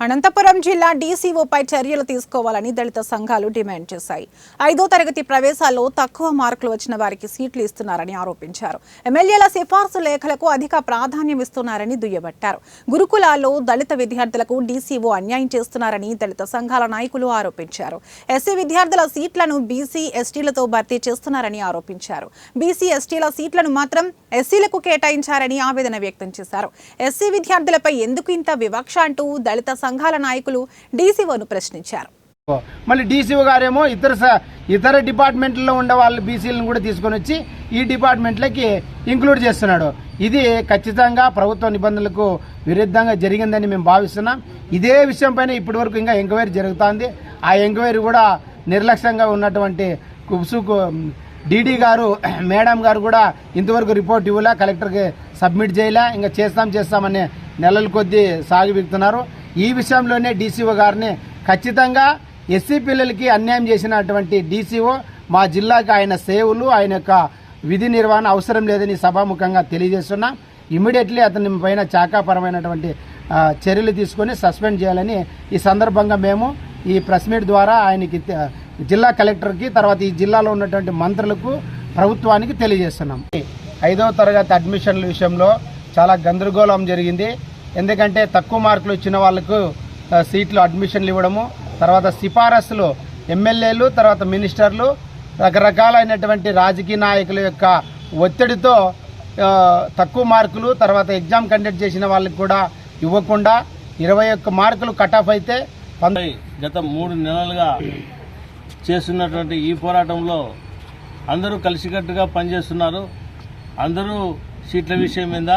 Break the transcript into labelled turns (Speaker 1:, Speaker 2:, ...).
Speaker 1: అనంతపురం జిల్లా డీసీఓపై చర్యలు తీసుకోవాలని దళిత సంఘాలు డిమాండ్ చేశాయి. 5వ తరగతి ప్రవేశాల్లో తక్కువ మార్కులు వచ్చిన వారికి సీట్లు ఇస్తున్నారని ఆరోపించారు. ఎమ్మెల్యేల సిఫార్సు లేఖలకు అధిక ప్రాధాన్యం ఇస్తున్నారని దుయ్యబట్టారు. గురుకులాల్లో దళిత విద్యార్థులకు డీసీఓ అన్యాయం చేస్తున్నారని దళిత సంఘాల నాయకులు ఆరోపించారు. ఎస్సీ విద్యార్థుల సీట్లను బీసీ ఎస్టీలతో భర్తీ చేస్తున్నారని ఆరోపించారు. బీసీ ఎస్టీల సీట్లను మాత్రం ఎస్సీలకు కేటాయించారని ఆవేదన వ్యక్తం చేశారు. ఎస్సీ విద్యార్థులపై ఎందుకు ఇంత వివక్ష అంటూ దళిత సంఘాల నాయకులు డీసీఓను ప్రశ్నించారు.
Speaker 2: మళ్ళీ డీసీఓ గారేమో ఇతర డిపార్ట్మెంట్లో ఉండే వాళ్ళు బీసీలను కూడా తీసుకొని వచ్చి ఈ డిపార్ట్మెంట్లకి ఇంక్లూడ్ చేస్తున్నాడు. ఇది ఖచ్చితంగా ప్రభుత్వ నిబంధనలకు విరుద్ధంగా జరిగిందని మేము భావిస్తున్నాం. ఇదే విషయం పైన ఇప్పటి వరకు ఇంకా ఎంక్వైరీ జరుగుతోంది. ఆ ఎంక్వైరీ కూడా నిర్లక్ష్యంగా ఉన్నటువంటి కుబ్సుకు డీడీ గారు మేడం గారు కూడా ఇంతవరకు రిపోర్ట్ ఇవ్వలే, కలెక్టర్కి సబ్మిట్ చేయలే. ఇంకా చేస్తామనే నెలల కొద్దీ సాగివిస్తున్నారు. ఈ విషయంలోనే డీసీఓ గారిని ఖచ్చితంగా ఎస్సీ పిల్లలకి అన్యాయం చేసినటువంటి డీసీఓ మా జిల్లాకి ఆయన సేవలు ఆయన యొక్క విధి నిర్వహణ అవసరం లేదని సభాముఖంగా తెలియజేస్తున్నాం. ఇమ్మీడియట్లీ అతని పైన శాఖాపరమైనటువంటి చర్యలు తీసుకొని సస్పెండ్ చేయాలని ఈ సందర్భంగా మేము ఈ ప్రెస్ మీట్ ద్వారా ఆయనకి జిల్లా కలెక్టర్కి తర్వాత ఈ జిల్లాలో ఉన్నటువంటి మంత్రులకు ప్రభుత్వానికి తెలియజేస్తున్నాం. 5వ తరగతి అడ్మిషన్ల విషయంలో చాలా గందరగోళం జరిగింది. ఎందుకంటే తక్కువ మార్కులు ఇచ్చిన వాళ్ళకు సీట్లు అడ్మిషన్లు ఇవ్వడము, తర్వాత సిఫారసులు ఎమ్మెల్యేలు తర్వాత మినిస్టర్లు రకరకాలైనటువంటి రాజకీయ నాయకుల యొక్క ఒత్తిడితో తక్కువ మార్కులు తర్వాత ఎగ్జామ్ కండక్ట్ చేసిన వాళ్ళకి కూడా ఇవ్వకుండా 21 మార్కులు కట్ ఆఫ్ అయితే
Speaker 3: గత 3 నెలలుగా చేస్తున్నటువంటి ఈ పోరాటంలో అందరూ కలిసికట్టుగా పనిచేస్తున్నారు. అందరూ సీట్ల విషయం మీద